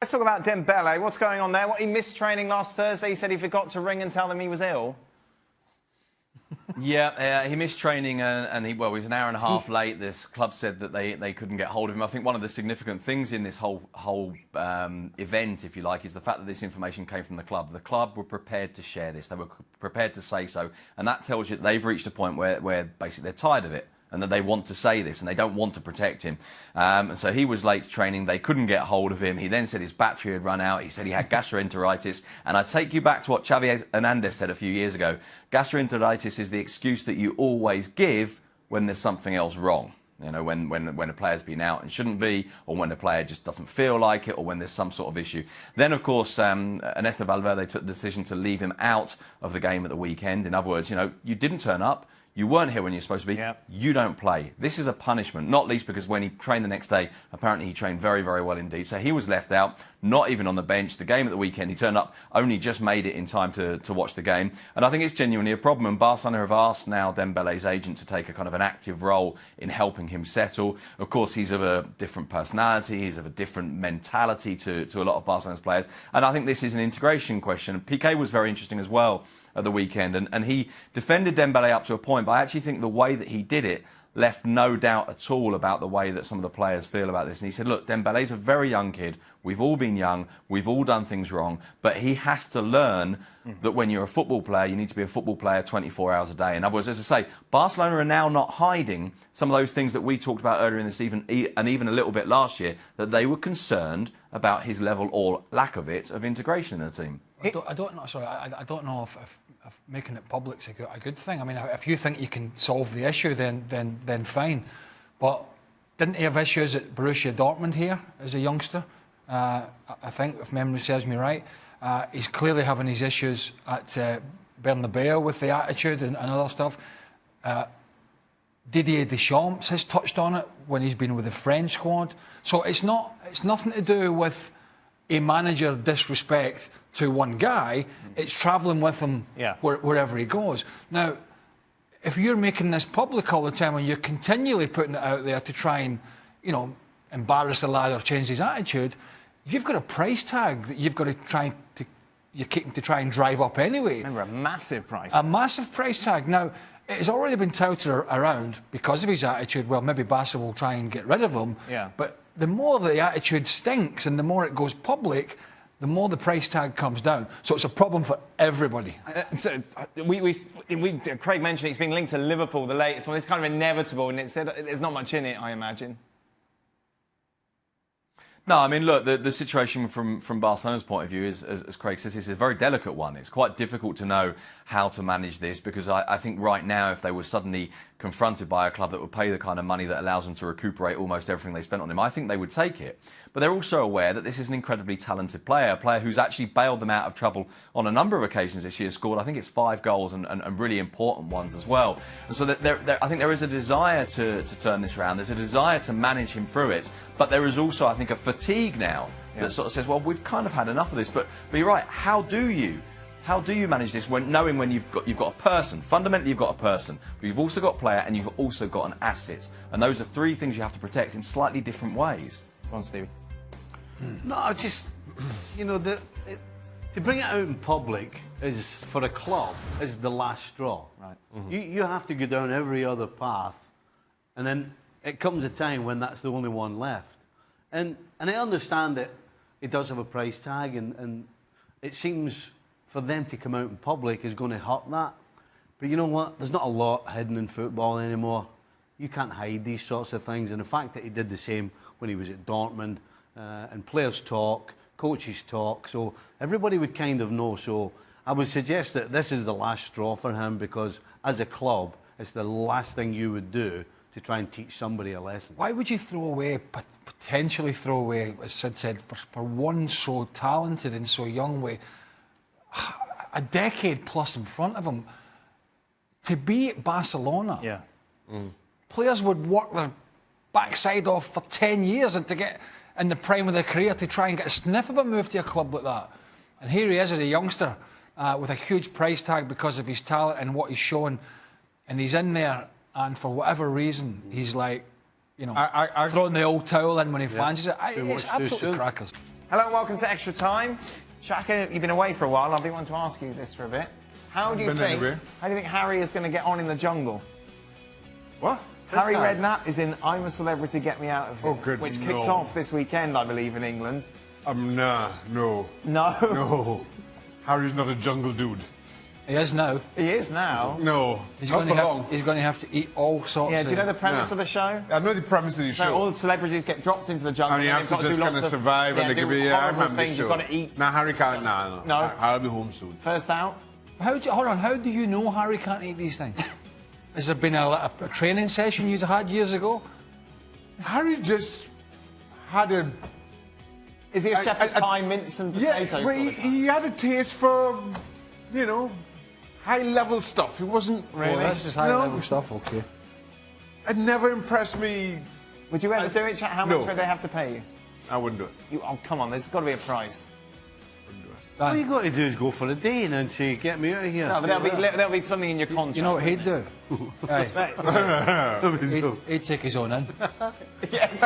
Let's talk about Dembele. What's going on there? What, he missed training last Thursday? He said he forgot to ring and tell them he was ill. Yeah, he missed training and he was an hour and a half late. This club said that they couldn't get hold of him. I think one of the significant things in this whole event, if you like, is the fact that this information came from the club. The club were prepared to share this. They were prepared to say so. And that tells you that they've reached a point where basically they're tired of it, and that they want to say this and they don't want to protect him. And so he was late to training. They couldn't get hold of him. He then said his battery had run out. He said he had gastroenteritis. And I take you back to what Xavi Hernandez said a few years ago. Gastroenteritis is the excuse that you always give when there's something else wrong. You know, when a player's been out and shouldn't be, or when a player just doesn't feel like it, or when there's some sort of issue. Then, of course, Ernesto Valverde took the decision to leave him out of the game at the weekend. In other words, you know, you didn't turn up. You weren't here when you're supposed to be. Yep. You don't play. This is a punishment, not least because when he trained the next day, apparently he trained very, very well indeed. So he was left out, not even on the bench. The game at the weekend, he turned up, only just made it in time to watch the game. And I think it's genuinely a problem. And Barcelona have asked now Dembele's agent to take a kind of an active role in helping him settle. Of course, he's of a different personality. He's of a different mentality to a lot of Barcelona's players. And I think this is an integration question. Piqué was very interesting as well at the weekend, and he defended Dembele up to a point, but I actually think the way that he did it left no doubt at all about the way that some of the players feel about this. And he said, look, Dembele's a very young kid. We've all been young. We've all done things wrong. But he has to learn that when you're a football player, you need to be a football player 24 hours a day. In other words, as I say, Barcelona are now not hiding some of those things that we talked about earlier in the season, and even a little bit last year, that they were concerned about his level, or lack of it, of integration in the team. I don't know. Sorry, I don't know if making it public's a good thing. I mean, if you think you can solve the issue, then fine. But didn't he have issues at Borussia Dortmund here as a youngster? I think, if memory serves me right, he's clearly having his issues at Bernabeu with the attitude and other stuff. Didier Deschamps has touched on it when he's been with the French squad. So it's nothing to do with a manager disrespect to one guy. It's travelling with him wherever he goes. Now, if you're making this public all the time and you're continually putting it out there to try and, you know, embarrass the lad or change his attitude, you've got a price tag that you've got to try and drive up anyway. Remember, a massive price tag. A massive price tag. Now, it's already been touted around because of his attitude. Well, maybe Barca will try and get rid of him. Yeah. But the more the attitude stinks and the more it goes public, the more the price tag comes down. So it's a problem for everybody. Craig mentioned it's been linked to Liverpool, the latest one. It's kind of inevitable, and it said there's not much in it, I imagine. No, I mean, look, the situation from Barcelona's point of view is, as Craig says, is a very delicate one. It's quite difficult to know how to manage this, because I think right now, if they were suddenly confronted by a club that would pay the kind of money that allows them to recuperate almost everything they spent on him, I think they would take it. But they're also aware that this is an incredibly talented player, a player who's actually bailed them out of trouble on a number of occasions this year, scored, I think it's 5 goals and really important ones as well. And so I think there is a desire to turn this around. There's a desire to manage him through it. But there is also, I think, a fatigue now that sort of says, well, we've kind of had enough of this. But you're right, how do you manage this when knowing when you've got a person? Fundamentally, you've got a person, but you've also got a player and you've also got an asset. And those are 3 things you have to protect in slightly different ways. Go on, Stevie. No, just, you know, to bring it out in public is, for a club, is the last straw. Right. You have to go down every other path, and then it comes a time when that's the only one left. And I understand that it does have a price tag, and it seems for them to come out in public is going to hurt that. But you know what? There's not a lot hidden in football anymore. You can't hide these sorts of things. And the fact that he did the same when he was at Dortmund, and players talk, coaches talk, so everybody would kind of know. So I would suggest that this is the last straw for him, because as a club, it's the last thing you would do to try and teach somebody a lesson. Why would you potentially throw away, as Sid said, for one so talented and so young, with a decade plus in front of him, to be at Barcelona? Yeah. Players would work their backside off for 10 years and to get in the prime of their career to try and get a sniff of a move to a club like that. And here he is as a youngster with a huge price tag because of his talent and what he's shown. And he's in there, and for whatever reason, he's like, you know, throwing the old towel in when he fancies it. It's absolutely crackers. Hello and welcome to Extra Time. Shaka, you've been away for a while. I've been wanting to ask you this for a bit. How do you think Harry is going to get on in the jungle? What? Harry Redknapp is in I'm a Celebrity, Get Me Out of Here, which kicks off this weekend, I believe, in England. No. No. Harry's not a jungle dude. He is now. He is now. No, He's not for long. He's going to have to eat all sorts Yeah, do you know the premise of the show? I know the premise of the show. So all the celebrities get dropped into the jungle. And you have to just kind of survive and they can be, I remember the show. You've got to eat. Nah, Harry can't, no. I'll be home soon. First out? Hold on, how do you know Harry can't eat these things? Has there been a training session you had years ago? Harry just had a... Is he a shepherd's pie, mince and potatoes? Yeah, well, he had a taste for, you know, high-level stuff. It wasn't... Really? Well, that's just high-level stuff, okay. It never impressed me. Would you ever do it? How much would they have to pay you? I wouldn't do it. Oh, come on, there's got to be a price. All you got to do is go for a day and then say, get me out of here. No, but there'll be something in your contract. You know what he'd do? He'd take his own in. Yes,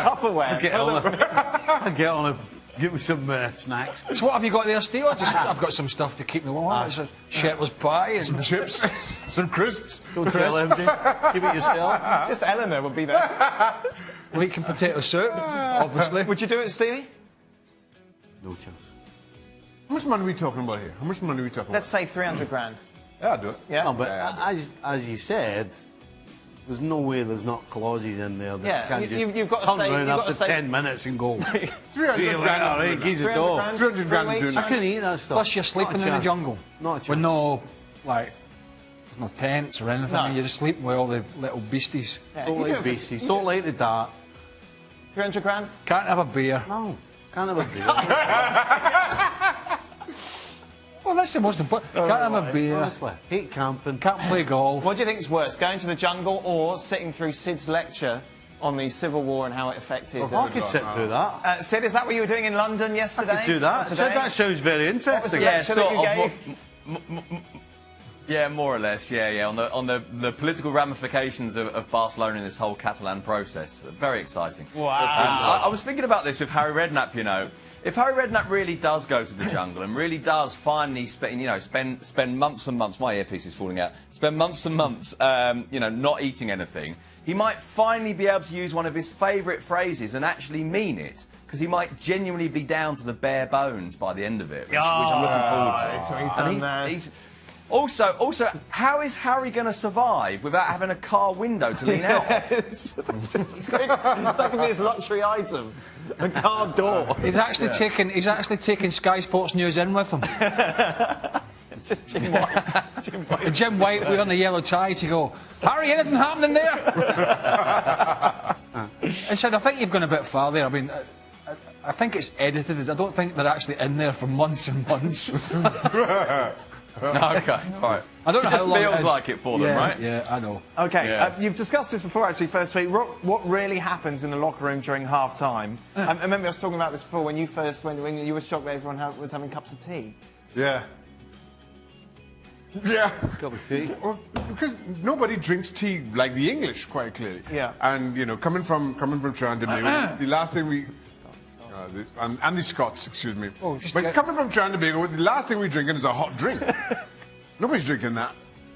Tupperware. Get me some snacks. So what have you got there, Steve? I've got some stuff to keep me warm. It's a shepherd's pie and some chips, some crisps. Don't tell him, keep it yourself. Just Eleanor would be there. leek and potato soup, obviously. Would you do it, Stevie? No chance. How much money are we talking about here? How much money are we talking Let's about? say 300 grand. Yeah, I'll do it. Yeah? No, but as you said, there's no way there's not clauses in there that can just you've got to come stay, round you've after got to 10 minutes and go. 300 grand. He's a dog. 300 grand doing I that. couldn't eat that stuff. Plus you're sleeping in the jungle. Not a chance. With no, there's no tents or anything. No. You're just sleeping with all the little beasties. Don't like beasties. Don't like the dark. 300 grand? Can't have a beer. No, can't have a beer. Well, that's the most important. Can't have a beer. Honestly, hate camping. Can't play golf. What do you think is worse, going to the jungle or sitting through Sid's lecture on the Civil War and how it affected... I could sit through that. Sid, is that what you were doing in London yesterday? I could do that. Today? That sounds very interesting. Yeah, sort of. Yeah, more or less. Yeah. On the political ramifications of Barcelona in this whole Catalan process. Very exciting. Wow. I was thinking about this with Harry Redknapp. You know, if Harry Redknapp really does go to the jungle and really does finally spend months and months. My earpiece is falling out. Spend months and months, not eating anything. He might finally be able to use one of his favourite phrases and actually mean it. Because he might genuinely be down to the bare bones by the end of it, which I'm looking forward to. So he's done that. Also, how is Harry going to survive without having a car window to lean out of? That could be his luxury item, a car door. He's actually taking Sky Sports News in with him. Just Jim White. Jim White wearing a yellow tie to go, Harry, anything happening there? I said, I think you've gone a bit far there. I mean, I think it's edited. I don't think they're actually in there for months and months. Okay, all right. I don't know it just how long feels like it for them, right? Yeah, I know. Okay, Yeah. You've discussed this before, actually, first week. What really happens in the locker room during half-time? I remember I was talking about this before when you you were shocked that everyone was having cups of tea. Yeah. Yeah. Cup of tea. Well, because nobody drinks tea like the English, quite clearly. Yeah. And coming from Trinidad, the last thing we and the Scots, excuse me. But coming from Trinidad, the last thing we're drinking is a hot drink. Nobody's drinking that.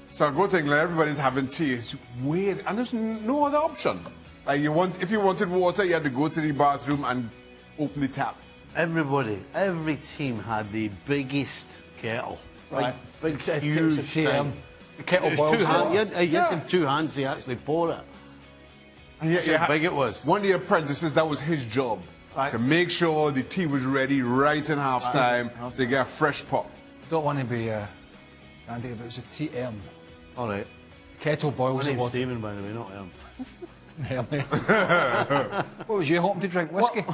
So I go to England, everybody's having tea. It's weird, and there's no other option. Like if you wanted water, you had to go to the bathroom and open the tap. Every team had the biggest kettle. Right. Big, It's huge a tea, thing. the kettle It was boils two hands. water. You had two hands to actually pour it. And That's how big it was. One of the apprentices, that was his job. Right. To make sure the tea was ready right in half-time, so you get a fresh pot. Don't want to be Andy, but it was a TM. All right. Kettle My boils the name's water. Stephen, by the way, not him. Yeah, mate. What was you hoping to drink? Whiskey?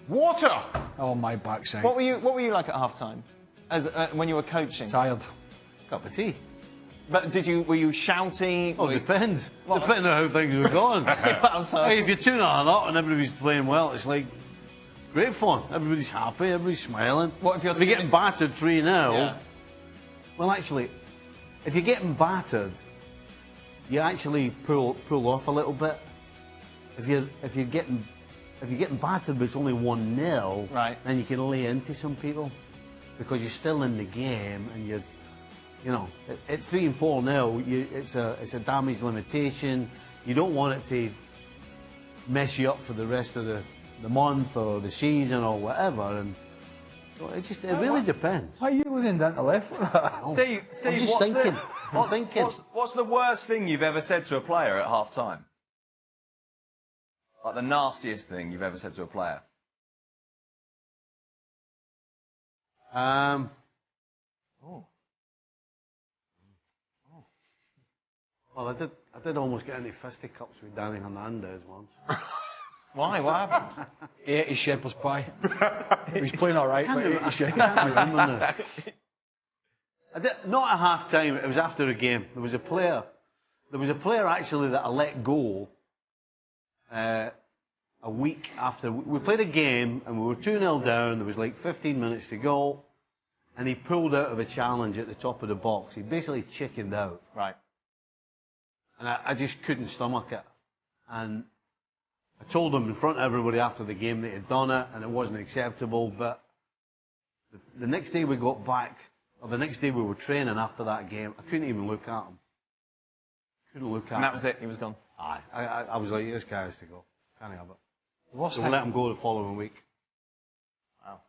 Water! Oh, my backside. What were you like at half-time? When you were coaching? Tired. Cup of tea. But were you shouting? Oh, depends. Depending on how things were going. Hey, if you're 2-0 up and everybody's playing well, it's like great fun. Everybody's happy, everybody's smiling. What if you're getting battered 3-0? Yeah. Well, actually, if you're getting battered, you actually pull off a little bit. If you're getting if you're getting battered but it's only 1-0, right, then you can lay into some people because you're still in the game and you're, you know, at 3 and 4-0, it's a damage limitation. You don't want it to mess you up for the rest of the month or the season or whatever. And so it really depends. Why are you leaning down to left? Steve, I'm just thinking. What's the worst thing you've ever said to a player at half time? Like the nastiest thing you've ever said to a player? Well, I did almost get into fisticuffs with Danny Hernandez once. Why? What happened? He ate his shepherd's pie. He was playing all right, but he ate his shepherd's I pie. can't remember now. Not at half time, it was after a game. There was a player actually that I let go a week after. We played a game and we were 2-0 down, there was like 15 minutes to go, and he pulled out of a challenge at the top of the box. He basically chickened out. Right. And I just couldn't stomach it. And I told him in front of everybody after the game that he'd done it and it wasn't acceptable, but the next day we got back, or the next day we were training after that game, I couldn't even look at him. Couldn't look at him. And that was it, he was gone. Aye. I was like, this guy has to go. Can't have it. Worst So thing- we let him go the following week. Wow.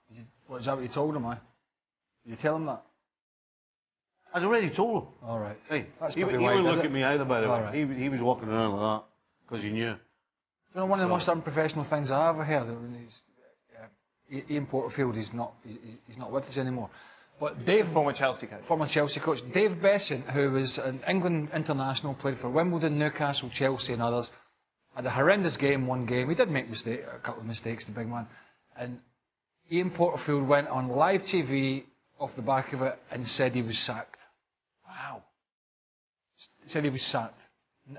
What, is that what you told him, Did you tell him that? I'd already told him. All right. Hey, That's he probably wouldn't why he look did at me either, by the way. All right. He was walking around like that because he knew. You know, one of the most unprofessional things I ever heard. Ian Porterfield he's not with us anymore. But Dave, Former Chelsea coach. Dave Besant, who was an England international, played for Wimbledon, Newcastle, Chelsea, and others. Had a horrendous game, one game. He did make a couple of mistakes, the big man. And Ian Porterfield went on live TV off the back of it and said he was sacked. Wow. Said he was sacked.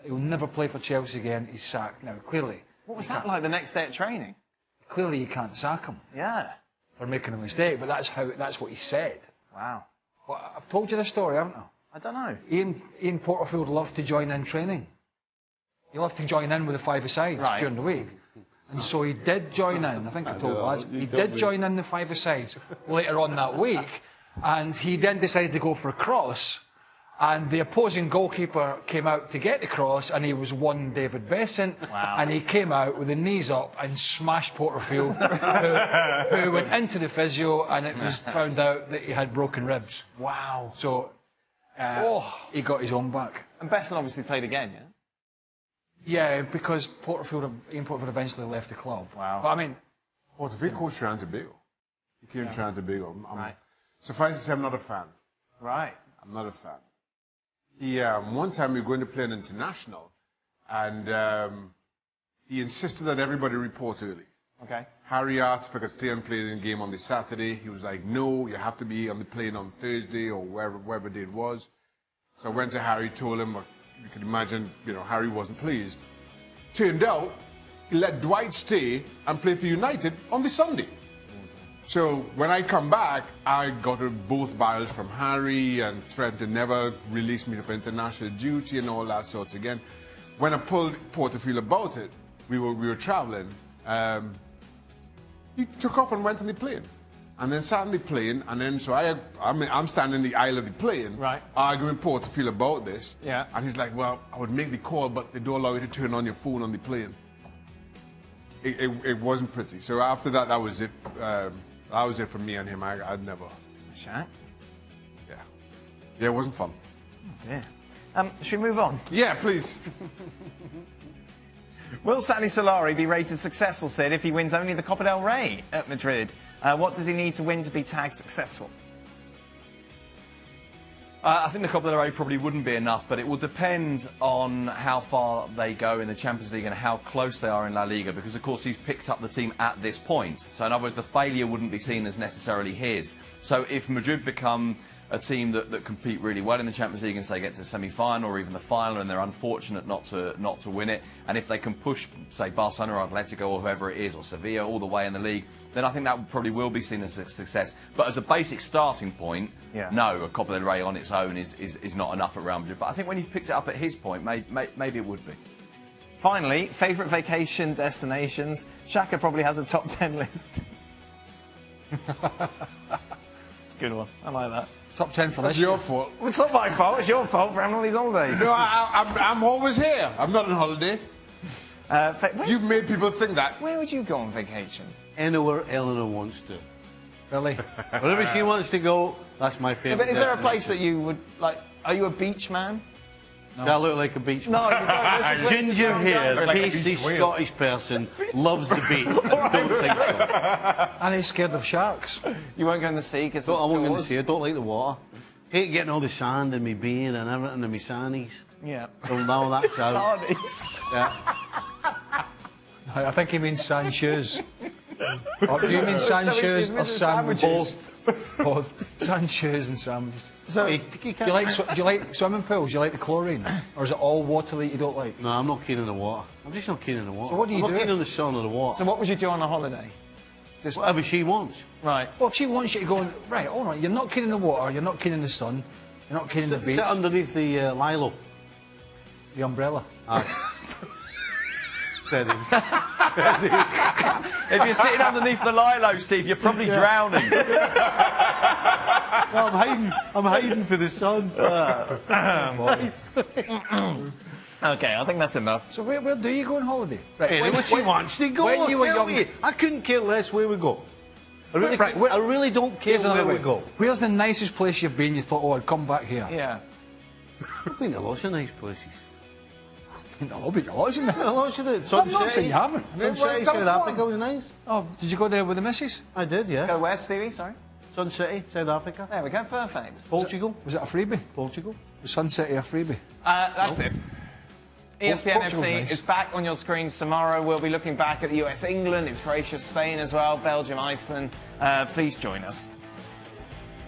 He'll never play for Chelsea again. He's sacked. Now, clearly. What was that like the next day at training? Clearly, you can't sack him Yeah. for making a mistake, but that's what he said. Wow. Well, I've told you this story, haven't I? I don't know. Ian Porterfield loved to join in training. He loved to join in with the five-a-sides during the week. And so he did join in. I think I told lads. He did join in the five-a-sides later on that week. And he then decided to go for a cross. And the opposing goalkeeper came out to get the cross, and he was one David Besant. Wow. And he came out with the knees up and smashed Porterfield, who went into the physio, and it was found out that he had broken ribs. Wow. So he got his own back. And Besson obviously played again, yeah? Yeah, because Ian Porterfield eventually left the club. Wow. But I mean, Porterfield coached Trinidad and Tobago. He came to Trinidad and Tobago. Right. Suffice to say, I'm not a fan. Right. I'm not a fan. He, one time we were going to play an international, and he insisted that everybody report early. Okay. Harry asked if I could stay and play the game on the Saturday. He was like, no, you have to be on the plane on Thursday or wherever day it was. So I went to Harry, told him, you can imagine, Harry wasn't pleased. Turned out, he let Dwight stay and play for United on the Sunday. So when I come back, I got both barrels from Harry and threatened to never release me for international duty and all that sorts again. When I pulled Porterfield about it, we were traveling. He took off and went on the plane. And then sat on the plane, and then so I'm standing in the aisle of the plane, right, arguing with Porterfield about this. Yeah. And he's like, well, I would make the call, but they don't allow you to turn on your phone on the plane. It wasn't pretty. So after that, that was it. That was it for me and him. I'd never. Shaq? Yeah. Yeah, it wasn't fun. Oh dear. Should we move on? Yeah, please. Will Sani Solari be rated successful, Sid, if he wins only the Copa del Rey at Madrid? What does he need to win to be tagged successful? I think the Copa del Rey probably wouldn't be enough, but it will depend on how far they go in the Champions League and how close they are in La Liga, because, of course, he's picked up the team at this point. So, in other words, the failure wouldn't be seen as necessarily his. So if Madrid become a team that compete really well in the Champions League and, say, get to the semi-final or even the final, and they're unfortunate not to win it, and if they can push, say, Barcelona or Atletico or whoever it is, or Sevilla, all the way in the league, then I think that probably will be seen as a success. But as a basic starting point, no, a Copa del Rey on its own is not enough at Real Madrid. But I think when you've picked it up at his point, maybe it would be. Finally, favourite vacation destinations. Shaka probably has a top 10 list. It's a good one. I like that. Top 10 for That's this year. your fault. Well, it's not my fault. It's your fault for having all these holidays. No, I'm always here. I'm not on holiday. You've made people think that. Where would you go on vacation? Anywhere Eleanor wants to. Really? Wherever she wants to go, that's my favourite. But is there a place that you would like? Are you a beach man? No. Do I look like a beach No, man? you don't. This is where- Ginger hair, Like a pasty beach whale. Scottish person, loves the beach. Don't think so. And he's scared of sharks. You won't go in the sea because I won't go in the sea. I don't like the water. Hate getting all the sand in my beard and everything in my sannies. Yeah. So now that's out. Sardies. Yeah. I think he means sand shoes. Or do you mean sand No, he's shoes or meant sandwiches? Both. Sand shoes and sandwiches. So, You Do can't- you like swimming pools? Do you like the chlorine? Or is it all water that you don't like? No, I'm not keen on the water. I'm just not keen on the water. So what do you I'm do? not keen on the sun or the water. so what would you do on a holiday? Just Whatever she wants. right. Well, if she wants you to go, right, all right, you're not keen in the water, you're not keen in the sun, you're not keen in the beach, Sit underneath the lilo. the umbrella. Steady. If you're sitting underneath the lilo, Steve, you're probably drowning. No, I'm hiding for the sun. Okay, I think that's enough. So where do you go on holiday? Right, Anyway, she wants to go. when you were Tell young- me. I couldn't care less where we go. I really, Right, where- I really don't care Here's where another we way. go. Where's the nicest place you've been? You thought, oh, I'd come back here. Yeah. I've been to lots of nice places. No, but you're lots of them. Lots of it. I'm not saying you haven't. Sun City, That was South one. Africa was nice. Oh, did you go there with the missus? I did, yeah. Go where, Stevie? Sorry. Sun City, South Africa. There we go. Perfect. Portugal. Was it a freebie? Portugal. Was Sunset a freebie? That's it. ESPN Portugal's FC nice. is back on your screens tomorrow. We'll be looking back at the US, England, it's Croatia, Spain as well, Belgium, Iceland. Please join us.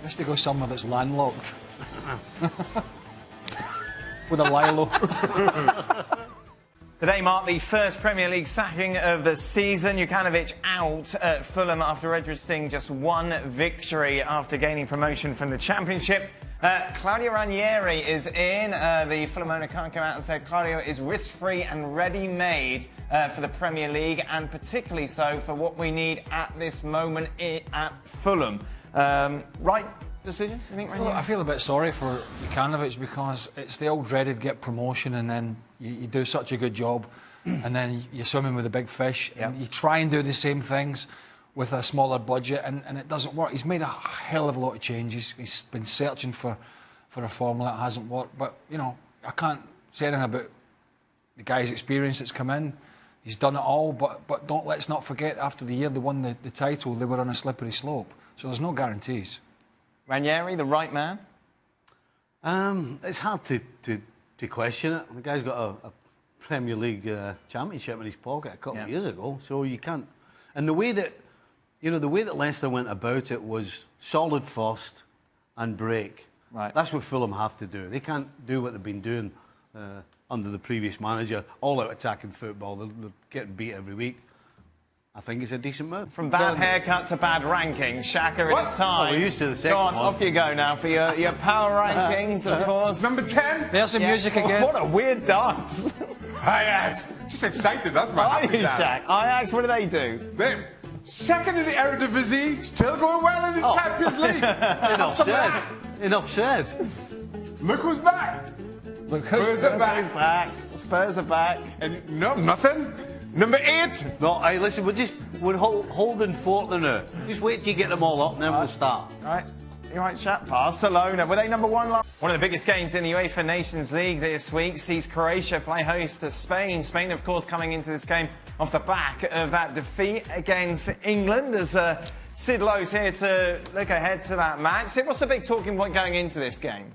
Best to go somewhere that's landlocked. With a Lilo. Today marked the first Premier League sacking of the season. Jukanovic out at Fulham after registering just one victory after gaining promotion from the Championship. Claudio Ranieri is in. The Fulham owner can't come out and say Claudio is risk-free and ready-made for the Premier League, and particularly so for what we need at this moment at Fulham. Right decision, you think, Ranieri? I feel a bit sorry for Jukanovic because it's the old dreaded get promotion and then you do such a good job and then you're swimming with the big fish and you try and do the same things with a smaller budget and it doesn't work. He's made a hell of a lot of changes. He's been searching for a formula that hasn't worked. But, you know, I can't say anything about the guy's experience that's come in. He's done it all, but let's not forget after the year they won the title, they were on a slippery slope. So there's no guarantees. Ranieri, the right man? It's hard to question it. The guy's got a Premier League championship in his pocket a couple of years ago, so you can't. And the way that Leicester went about it was solid first and break. Right. That's what Fulham have to do. They can't do what they've been doing under the previous manager, all out attacking football. They're getting beat every week. I think it's a decent move. From bad haircut to bad ranking, Shaka, it is time. Oh, we're used to the second Go on, one. off you go now for your power rankings, of course. Number 10. There's the music again. What a weird dance. Ajax. Just excited. That's my Are happy you, dance. Shaq? Ajax, what do they do? They're second in the Eredivisie, still going well in the Champions League. Enough said. Enough said. Look who's back. Look who- Where's it Spurs back? back. Spurs are back. And no, nothing. Number 8. No, hey, listen, we're holding fort now. Just wait till you get them all up and then we'll start. Right. You right, chap? Barcelona. Were they number one? One of the biggest games in the UEFA Nations League this week sees Croatia play host to Spain. Spain, of course, coming into this game off the back of that defeat against England. As Sid Lowe's here to look ahead to that match. Sid, what's the big talking point going into this game?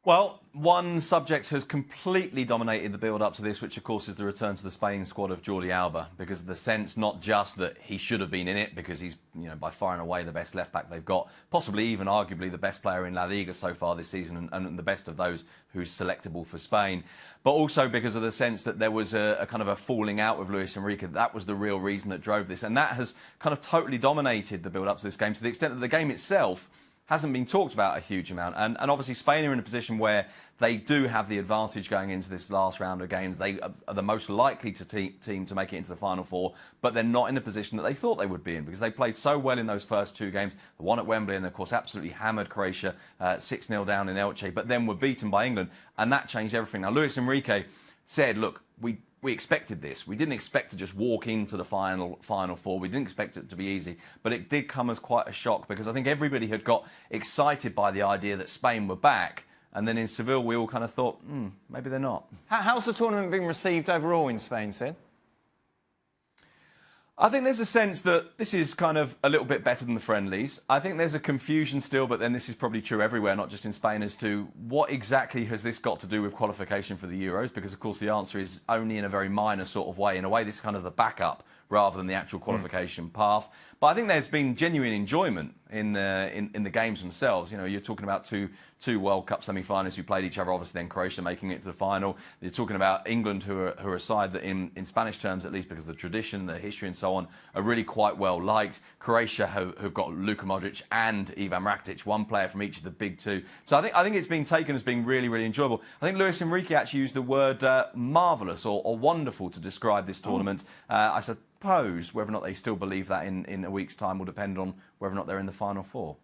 Well, one subject has completely dominated the build-up to this, which, of course, is the return to the Spain squad of Jordi Alba, because of the sense not just that he should have been in it, because he's, you know, by far and away the best left-back they've got, possibly even arguably the best player in La Liga so far this season, and the best of those who's selectable for Spain, but also because of the sense that there was a kind of a falling out with Luis Enrique. That was the real reason that drove this, and that has kind of totally dominated the build-up to this game, to the extent that the game itself hasn't been talked about a huge amount. And obviously Spain are in a position where they do have the advantage going into this last round of games. They are the most likely team to make it into the Final Four, but they're not in a position that they thought they would be in because they played so well in those first 2 games. The one at Wembley and, of course, absolutely hammered Croatia 6-0 down in Elche, but then were beaten by England, and that changed everything. Now, Luis Enrique said, look, we expected this. We didn't expect to just walk into the Final Four. We didn't expect it to be easy, but it did come as quite a shock because I think everybody had got excited by the idea that Spain were back, and then in Seville we all kind of thought, maybe they're not. How's the tournament been received overall in Spain, Sid? I think there's a sense that this is kind of a little bit better than the friendlies. I think there's a confusion still, but then this is probably true everywhere, not just in Spain, as to what exactly has this got to do with qualification for the Euros? Because, of course, the answer is only in a very minor sort of way. In a way, this is kind of the backup rather than the actual qualification path. But I think there's been genuine enjoyment in the games themselves. You know, you're talking about two World Cup semi-finalists who played each other, obviously then Croatia making it to the final. You're talking about England, who are a side that in Spanish terms, at least because of the tradition, the history and so on, are really quite well liked. Croatia have got Luka Modric and Ivan Rakitic, one player from each of the big 2. So I think it's been taken as being really, really enjoyable. I think Luis Enrique actually used the word marvellous or wonderful to describe this tournament. I suppose whether or not they still believe that in a week's time will depend on whether or not they're in the Final Four.